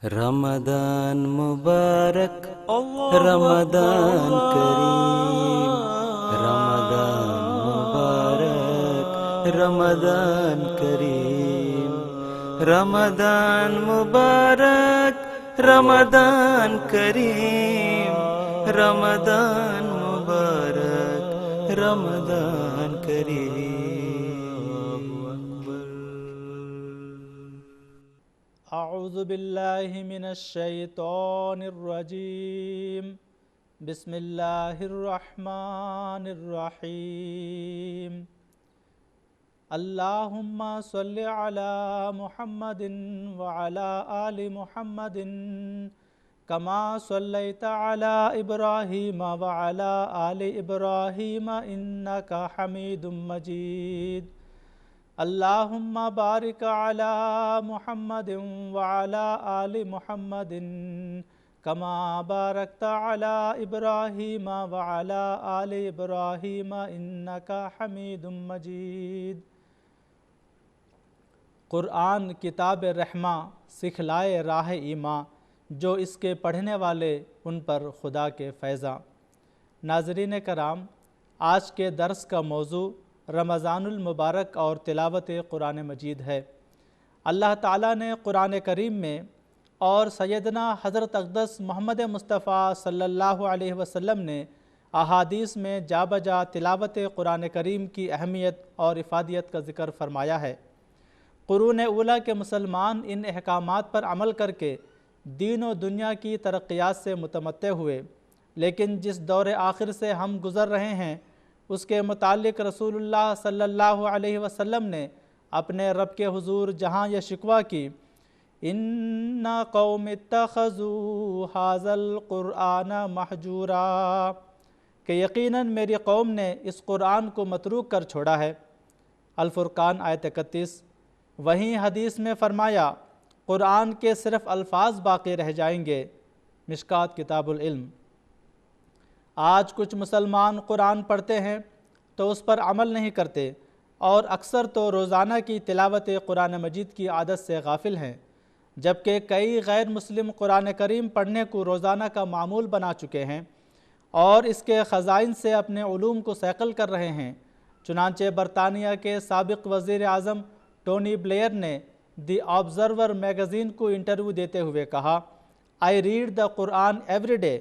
رمضان مبارک، رمضان کریم، رمضان مبارک، رمضان کریم، رمضان مبارک، رمضان کریم، رمضان مبارک، رمضان کریم۔ اعوذ باللہ من الشیطان الرجیم، بسم اللہ الرحمن الرحیم۔ اللہم صلی علی محمد وعلی آل محمد کما صلیت علی ابراہیم وعلی آل ابراہیم انک حمید مجید۔ اللہم بارک علی محمد وعلی آل محمد کما بارکت علی ابراہیم وعلی آل ابراہیم انک حمید مجید۔ قرآن کتاب رحمہ سکھلائے راہ ایماں، جو اس کے پڑھنے والے ان پر خدا کے فیضاں۔ ناظرین کرام، آج کے درس کا موضوع رمضان المبارک اور تلاوت قرآن مجید ہے۔ اللہ تعالیٰ نے قرآن کریم میں اور سیدنا حضرت اقدس محمد مصطفیٰ صلی اللہ علیہ وسلم نے احادیث میں جا بجا تلاوت قرآن کریم کی اہمیت اور افادیت کا ذکر فرمایا ہے۔ قرون اولیٰ کے مسلمان ان احکامات پر عمل کر کے دین و دنیا کی ترقیات سے متمتع ہوئے، لیکن جس دور آخر سے ہم گزر رہے ہیں اس کے متعلق رسول اللہ صلی اللہ علیہ وسلم نے اپنے رب کے حضور جہاں یہ شکوہ کی، اِنَّ قَوْمِ اتَّخَذُوا هَذَا الْقُرْآنَ مَحْجُورًا، کہ یقیناً میری قوم نے اس قرآن کو متروک کر چھوڑا ہے۔ الفرقان آیت 31۔ وہیں حدیث میں فرمایا قرآن کے صرف الفاظ باقی رہ جائیں گے، مشکوٰۃ کتاب العلم۔ آج کچھ مسلمان قرآن پڑھتے ہیں تو اس پر عمل نہیں کرتے، اور اکثر تو روزانہ کی تلاوت قرآن مجید کی عادت سے غافل ہیں، جبکہ کئی غیر مسلم قرآن کریم پڑھنے کو روزانہ کا معمول بنا چکے ہیں اور اس کے خزائن سے اپنے علوم کو صقل کر رہے ہیں۔ چنانچہ برطانیہ کے سابق وزیر اعظم ٹونی بلیئر نے دی آبزرور میگزین کو انٹرویو دیتے ہوئے کہا، "I read the Quran every day,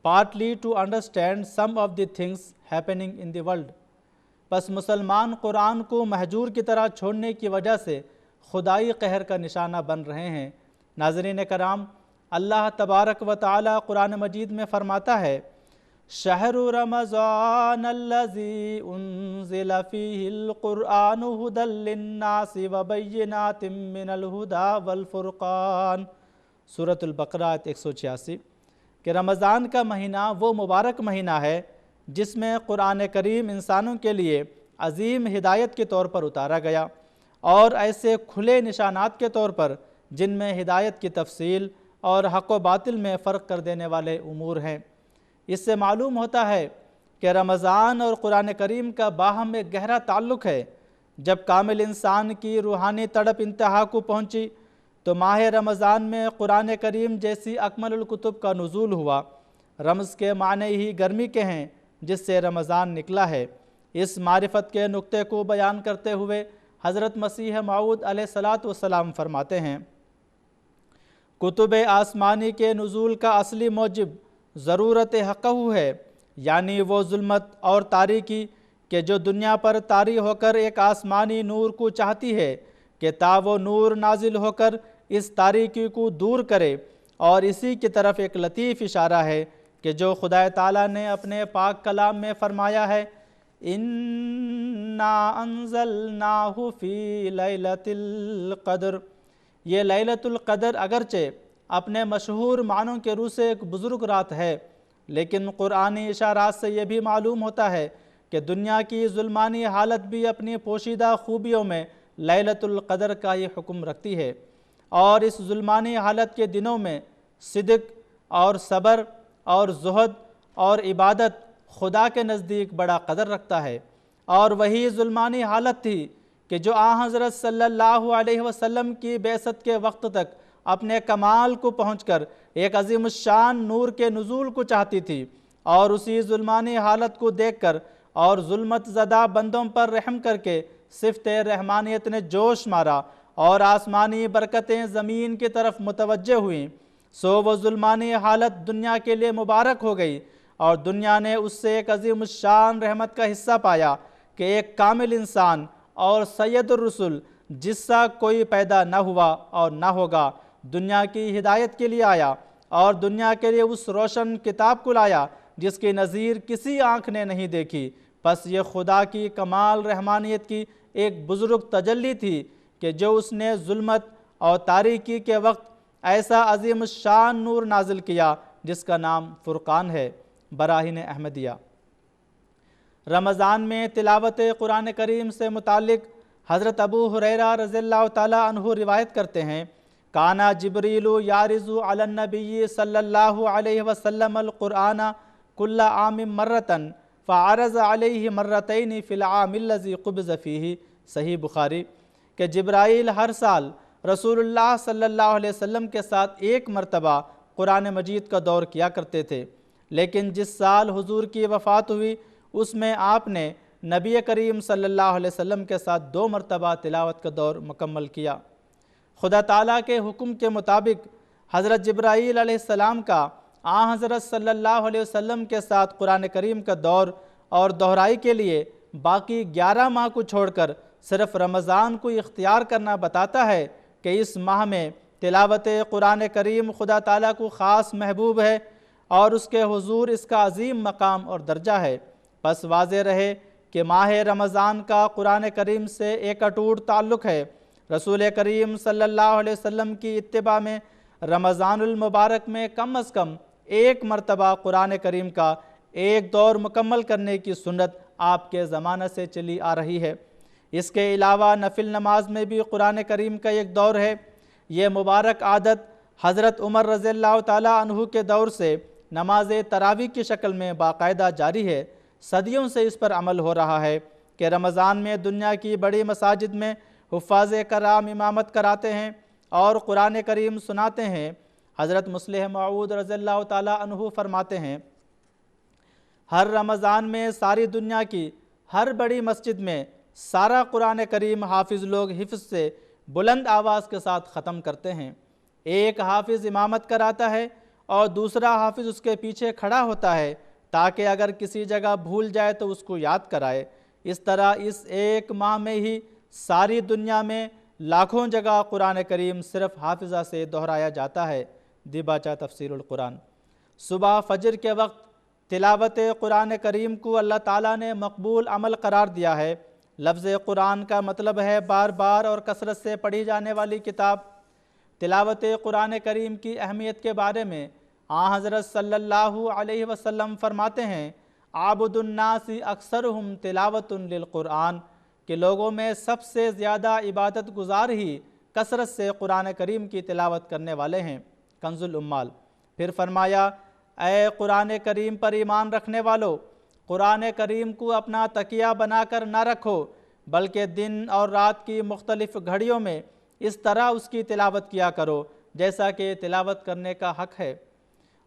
partly to understand some of the things happening in the world." پس مسلمان قرآن کو مہجور کی طرح چھوڑنے کی وجہ سے خدائی قہر کا نشانہ بن رہے ہیں۔ ناظرین کرام، اللہ تبارک و تعالی قرآن مجید میں فرماتا ہے، شہر رمضان الذی انزل فیہ القرآن ھدی للناس وبینات من الھدی والفرقان، سورۃ البقرہ آیت 186، کہ رمضان کا مہینہ وہ مبارک مہینہ ہے جس میں قرآن کریم انسانوں کے لیے عظیم ہدایت کے طور پر اتارا گیا، اور ایسے کھلے نشانات کے طور پر جن میں ہدایت کی تفصیل اور حق و باطل میں فرق کر دینے والے امور ہیں۔ اس سے معلوم ہوتا ہے کہ رمضان اور قرآن کریم کا باہم ایک گہرا تعلق ہے۔ جب کامل انسان کی روحانی تڑپ انتہا کو پہنچی تو ماہ رمضان میں قرآن کریم جیسی اکمل الکتب کا نزول ہوا۔ رمض کے معنی ہی گرمی کے ہیں جس سے رمضان نکلا ہے۔ اس معرفت کے نقطے کو بیان کرتے ہوئے حضرت مسیح موعود علیہ السلام فرماتے ہیں، کتب آسمانی کے نزول کا اصلی موجب ضرورت حقہ ہے، یعنی وہ ظلمت اور تاریکی کہ جو دنیا پر طاری ہو کر ایک آسمانی نور کو چاہتی ہے کہ تا وہ نور نازل ہو کر اس تاریکی کو دور کرے، اور اسی کی طرف ایک لطیف اشارہ ہے کہ جو خدا تعالیٰ نے اپنے پاک کلام میں فرمایا ہے، اِنَّا أَنزَلْنَاهُ فِي لَيْلَةِ الْقَدْرِ۔ یہ لیلۃ القدر اگرچہ اپنے مشہور معنوں کے روح سے ایک بزرگ رات ہے، لیکن قرآنی اشارات سے یہ بھی معلوم ہوتا ہے کہ دنیا کی ظلمانی حالت بھی اپنی پوشیدہ خوبیوں میں لیلۃ القدر کا یہ حکم رکھتی ہے، اور اس ظلمانی حالت کے دنوں میں صدق اور صبر اور زہد اور عبادت خدا کے نزدیک بڑا قدر رکھتا ہے، اور وہی ظلمانی حالت تھی کہ جو حضرت صلی اللہ علیہ وسلم کی بعثت کے وقت تک اپنے کمال کو پہنچ کر ایک عظیم الشان نور کے نزول کو چاہتی تھی، اور اسی ظلمانی حالت کو دیکھ کر اور ظلمت زدہ بندوں پر رحم کر کے صفت رحمانیت نے جوش مارا اور آسمانی برکتیں زمین کی طرف متوجہ ہوئیں، سو وہ ظلمانی حالت دنیا کے لیے مبارک ہو گئی، اور دنیا نے اس سے ایک عظیم الشان رحمت کا حصہ پایا کہ ایک کامل انسان اور سید الرسل جس سا کوئی پیدا نہ ہوا اور نہ ہوگا دنیا کی ہدایت کے لیے آیا، اور دنیا کے لیے اس روشن کتاب کو لایا جس کی نظیر کسی آنکھ نے نہیں دیکھی۔ پس یہ خدا کی کمال رحمانیت کی ایک بزرگ تجلی تھی کہ جو اس نے ظلمت اور تاریکی کے وقت ایسا عظیم الشان نور نازل کیا جس کا نام فرقان ہے۔ براہین احمدیہ۔ رمضان میں تلاوت قرآن کریم سے متعلق حضرت ابو ہریرہ رضی اللہ تعالیٰ عنہ روایت کرتے ہیں، کانا جبریل یارز علی النبی صلی اللہ علیہ وسلم القرآن کل عام مرتن فعرض علیہ مرتین فی العام الذی قبض فیہ۔ صحیح بخاری کہ جبرائیل ہر سال رسول اللہ صلی اللہ علیہ وسلم کے ساتھ ایک مرتبہ قرآن مجید کا دور کیا کرتے تھے، لیکن جس سال حضور کی وفات ہوئی اس میں آپ نے نبی کریم صلی اللہ علیہ وسلم کے ساتھ 2 مرتبہ تلاوت کا دور مکمل کیا۔ خدا تعالیٰ کے حکم کے مطابق حضرت جبرائیل علیہ السلام کا حضرت صلی اللہ علیہ وسلم کے ساتھ قرآن کریم کا دور اور دہرائی کے لیے باقی 11 ماہ کو چھوڑ کر صرف رمضان کو اختیار کرنا بتاتا ہے کہ اس ماہ میں تلاوت قرآن کریم خدا تعالیٰ کو خاص محبوب ہے اور اس کے حضور اس کا عظیم مقام اور درجہ ہے۔ پس واضح رہے کہ ماہ رمضان کا قرآن کریم سے ایک اٹوٹ تعلق ہے۔ رسول کریم صلی اللہ علیہ وسلم کی اتباع میں رمضان المبارک میں کم از کم 1 مرتبہ قرآن کریم کا ایک دور مکمل کرنے کی سنت آپ کے زمانہ سے چلی آ رہی ہے۔ اس کے علاوہ نفل نماز میں بھی قرآن کریم کا ایک دور ہے۔ یہ مبارک عادت حضرت عمر رضی اللہ تعالیٰ عنہ کے دور سے نماز تراویح کی شکل میں باقاعدہ جاری ہے۔ صدیوں سے اس پر عمل ہو رہا ہے کہ رمضان میں دنیا کی بڑی مساجد میں حفاظ کرام امامت کراتے ہیں اور قرآن کریم سناتے ہیں۔ حضرت مصلح موعود رضی اللہ تعالیٰ عنہ فرماتے ہیں، ہر رمضان میں ساری دنیا کی ہر بڑی مسجد میں سارا قرآن کریم حافظ لوگ حفظ سے بلند آواز کے ساتھ ختم کرتے ہیں۔ ایک حافظ امامت کراتا ہے اور دوسرا حافظ اس کے پیچھے کھڑا ہوتا ہے تاکہ اگر کسی جگہ بھول جائے تو اس کو یاد کرائے۔ اس طرح اس ایک ماہ میں ہی ساری دنیا میں لاکھوں جگہ قرآن کریم صرف حافظہ سے دہرایا جاتا ہے۔ دیباچہ تفسیر القرآن۔ صبح فجر کے وقت تلاوت قرآن کریم کو اللہ تعالیٰ نے مقبول عمل قرار دیا ہے۔ لفظ قرآن کا مطلب ہے بار بار اور کثرت سے پڑھی جانے والی کتاب۔ تلاوت قرآن کریم کی اہمیت کے بارے میں حضرت صلی اللہ علیہ وسلم فرماتے ہیں، عابد الناس اکثرہم تلاوت للقرآن، کہ لوگوں میں سب سے زیادہ عبادت گزار ہی کثرت سے قرآن کریم کی تلاوت کرنے والے ہیں۔ کنز الامال۔ پھر فرمایا، اے قرآن کریم پر ایمان رکھنے والو، قرآن کریم کو اپنا تکیہ بنا کر نہ رکھو بلکہ دن اور رات کی مختلف گھڑیوں میں اس طرح اس کی تلاوت کیا کرو جیسا کہ تلاوت کرنے کا حق ہے،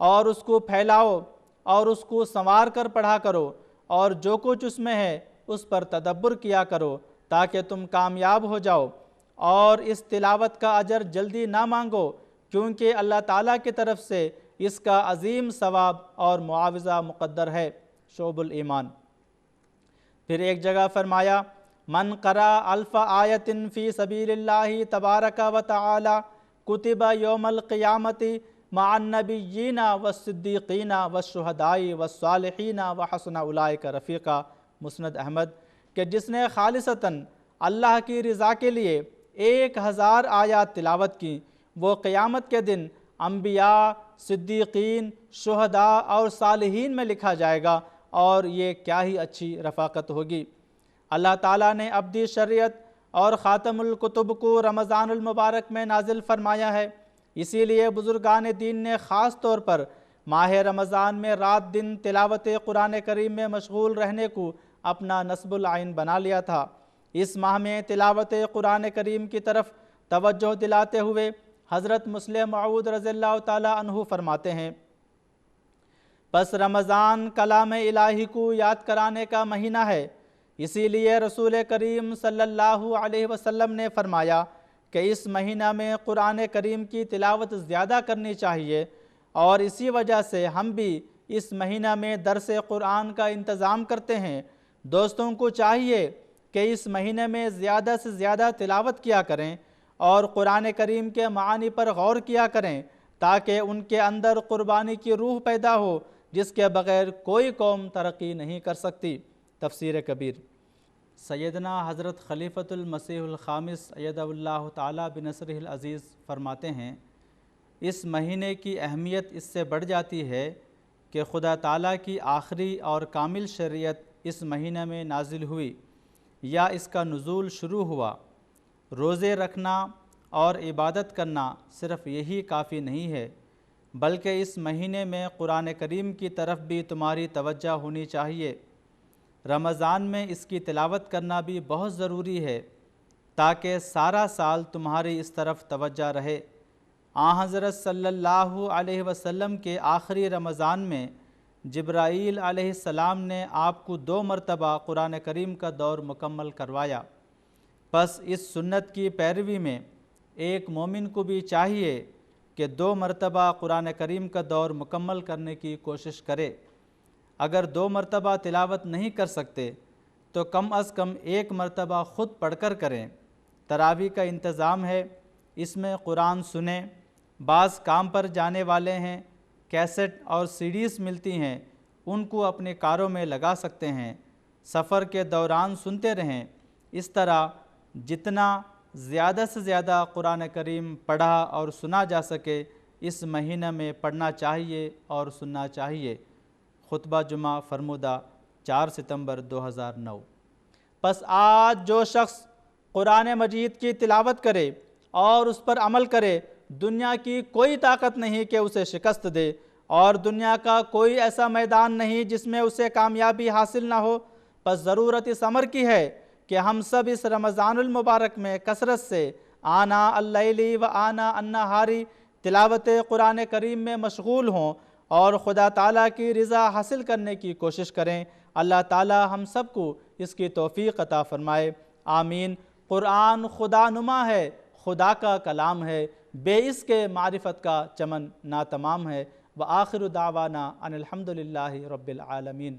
اور اس کو پھیلاؤ اور اس کو سنوار کر پڑھا کرو، اور جو کچھ اس میں ہے اس پر تدبر کیا کرو تاکہ تم کامیاب ہو جاؤ، اور اس تلاوت کا اجر جلدی نہ مانگو کیونکہ اللہ تعالیٰ کی طرف سے اس کا عظیم ثواب اور معاوضہ مقدر ہے۔ شعب الایمان۔ پھر ایک جگہ فرمایا، من قرأ 1000 آیت فی سبیل اللہ تبارک و تعالی کتب یوم القیامت مع النبیین والصدیقین والشہداء والصالحین وحسن اولئک رفیقا۔ مسند احمد۔ کہ جس نے خالصتاً اللہ کی رضا کے لیے 1000 آیات تلاوت کی، وہ قیامت کے دن انبیاء، صدیقین، شہداء اور صالحین میں لکھا جائے گا، اور یہ کیا ہی اچھی رفاقت ہوگی۔ اللہ تعالیٰ نے ابدی شریعت اور خاتم الکتب کو رمضان المبارک میں نازل فرمایا ہے، اسی لیے بزرگان دین نے خاص طور پر ماہ رمضان میں رات دن تلاوت قرآن کریم میں مشغول رہنے کو اپنا نصب العین بنا لیا تھا۔ اس ماہ میں تلاوت قرآن کریم کی طرف توجہ دلاتے ہوئے حضرت مسلم موعود رضی اللہ تعالیٰ عنہ فرماتے ہیں، پس رمضان کلام الہی کو یاد کرانے کا مہینہ ہے، اسی لیے رسول کریم صلی اللہ علیہ وسلم نے فرمایا کہ اس مہینہ میں قرآن کریم کی تلاوت زیادہ کرنی چاہیے، اور اسی وجہ سے ہم بھی اس مہینہ میں درس قرآن کا انتظام کرتے ہیں۔ دوستوں کو چاہیے کہ اس مہینے میں زیادہ سے زیادہ تلاوت کیا کریں اور قرآن کریم کے معانی پر غور کیا کریں، تاکہ ان کے اندر قربانی کی روح پیدا ہو، جس کے بغیر کوئی قوم ترقی نہیں کر سکتی۔ تفسیر کبیر۔ سیدنا حضرت خلیفۃ المسیح الخامس ایدہ اللہ تعالیٰ بنصرہ العزیز فرماتے ہیں، اس مہینے کی اہمیت اس سے بڑھ جاتی ہے کہ خدا تعالیٰ کی آخری اور کامل شریعت اس مہینے میں نازل ہوئی یا اس کا نزول شروع ہوا۔ روزے رکھنا اور عبادت کرنا صرف یہی کافی نہیں ہے، بلکہ اس مہینے میں قرآن کریم کی طرف بھی تمہاری توجہ ہونی چاہیے۔ رمضان میں اس کی تلاوت کرنا بھی بہت ضروری ہے تاکہ سارا سال تمہاری اس طرف توجہ رہے۔ حضرت صلی اللہ علیہ وسلم کے آخری رمضان میں جبرائیل علیہ السلام نے آپ کو 2 مرتبہ قرآن کریم کا دور مکمل کروایا۔ پس اس سنت کی پیروی میں ایک مومن کو بھی چاہیے کہ 2 مرتبہ قرآن کریم کا دور مکمل کرنے کی کوشش کرے۔ اگر 2 مرتبہ تلاوت نہیں کر سکتے تو کم از کم 1 مرتبہ خود پڑھ کر کریں۔ تراویح کا انتظام ہے، اس میں قرآن سنیں۔ بعض کام پر جانے والے ہیں، کیسٹ اور سیڈیز ملتی ہیں، ان کو اپنے کاروں میں لگا سکتے ہیں، سفر کے دوران سنتے رہیں۔ اس طرح جتنا زیادہ سے زیادہ قرآن کریم پڑھا اور سنا جا سکے اس مہینہ میں پڑھنا چاہیے اور سننا چاہیے۔ خطبہ جمعہ فرمودہ 4 ستمبر 2009۔ پس آج جو شخص قرآن مجید کی تلاوت کرے اور اس پر عمل کرے، دنیا کی کوئی طاقت نہیں کہ اسے شکست دے، اور دنیا کا کوئی ایسا میدان نہیں جس میں اسے کامیابی حاصل نہ ہو۔ پس ضرورت اس امر کی ہے کہ ہم سب اس رمضان المبارک میں کثرت سے آنا اللیلی و آنا النہاری تلاوت قرآن کریم میں مشغول ہوں اور خدا تعالیٰ کی رضا حاصل کرنے کی کوشش کریں۔ اللہ تعالیٰ ہم سب کو اس کی توفیق عطا فرمائے، آمین۔ قرآن خدا نما ہے، خدا کا کلام ہے، بے اس کے معرفت کا چمن ناتمام ہے۔ وآخر دعوانا ان الحمدللہ رب العالمین۔